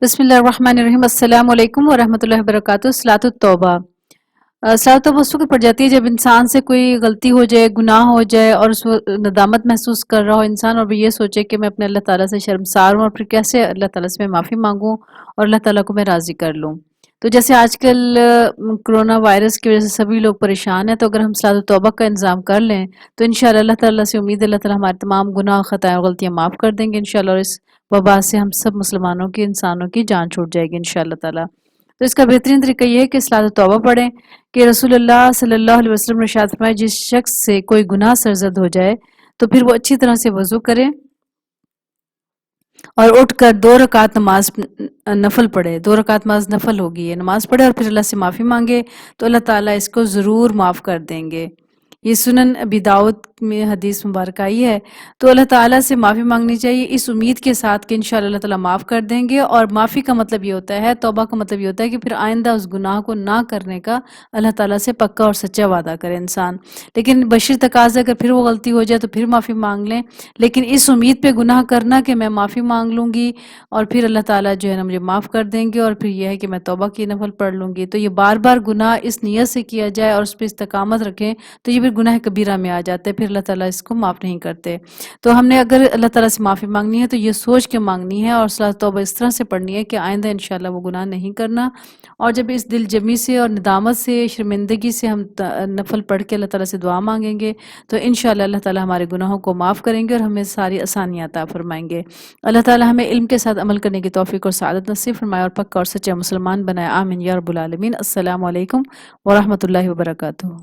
बिस्मिल्लाहिर्रहमानिर्रहीम अस्सलाम वालेकुम वरहमतुल्लाहि वबरकातुहू। सलातुत तौबा। सलात तौबा उस वक्त पड़ जाती है जब इंसान से कोई गलती हो जाए, गुनाह हो जाए और उस नदामत महसूस कर रहा हो इंसान, और वो ये सोचे कि मैं अपने अल्लाह ताला से शर्मसार हूँ और फिर कैसे अल्लाह ताला से मैं माफ़ी मांगूँ और अल्लाह ताला को मैं राज़ी कर लूँ। तो जैसे आजकल कोरोना वायरस की वजह से सभी लोग परेशान हैं, तो अगर हम सलात तौबा का इंतज़ाम कर लें तो इंशाअल्लाह अल्लाह ताला से उम्मीद है अल्लाह ताला हमारे तमाम गुनाह, ख़ताएँ और गलतियाँ माफ़ कर देंगे इंशाअल्लाह, और इस वबा से हम सब मुसलमानों की, इंसानों की जान छूट जाएगी इंशाअल्लाह ताला। तो इसका बेहतरीन तरीका ये है कि सलात तौबा पढ़ें कि रसूलुल्लाह सल्लल्लाहु अलैहि वसल्लम ने इरशाद फरमाया, जिस शख्स से कोई गुनाह सरज़द हो जाए तो फिर वो अच्छी तरह से वज़ू करे और उठकर 2 रकात नमाज़ नफ़ल पढ़े। 2 रकात नमाज़ नफ़ल होगी, ये नमाज़ पढ़े और फिर अल्लाह से माफ़ी मांगे तो अल्लाह ताला इसको ज़रूर माफ़ कर देंगे। ये सुनन अबी दाऊद में हदीस मुबारक आई है। तो अल्लाह ताला से माफ़ी मांगनी चाहिए इस उम्मीद के साथ कि इंशाअल्लाह अल्लाह ताला माफ़ कर देंगे, और माफ़ी का मतलब ये होता है, तौबा का मतलब ये होता है कि फिर आइंदा उस गुनाह को ना करने का अल्लाह ताला से पक्का और सच्चा वादा करे इंसान। लेकिन बशर तकाज़ा अगर फिर वो गलती हो जाए तो फिर माफ़ी मांग लें, लेकिन इस उम्मीद पे गुनाह करना कि मैं माफ़ी मांग लूँगी और फिर अल्लाह ताला जो है ना मुझे माफ़ कर देंगे और फिर ये है कि मैं तौबा की नफ़ल पढ़ लूँगी। तो ये बार-बार गुनाह इस नीयत से किया जाए और उस पे इस्तिकामत रखें तो ये फिर गुनाह कबीरा में आ जाता है, फिर अल्लाह ताला इसको माफ़ नहीं करते। तो हमने अगर अल्लाह ताला से माफ़ी मांगनी है तो ये सोच के मांगनी है और सलात तौबा इस तरह से पढ़नी है कि आइंदा इंशाअल्लाह वो गुनाह नहीं करना। और जब इस दिल जमी से और निदामत से, शर्मिंदगी से हम नफ़ल पढ़ के अल्लाह ताला से दुआ मांगेंगे तो इंशाअल्लाह अल्लाह ताला हमारे गुनाहों को माफ़ करेंगे और हमें सारी आसानियाँ अता फरमाएंगे। अल्लाह ताला हमें इल्म के साथ अमल करने की तौफीक और सआदत नसीब फरमाए और पक्का और सच्चा मुसलमान बनाए। आमीन या रब्बुल आलमीन। अस्सलामु अलैकुम व रहमतुल्लाहि व बरकातुहू।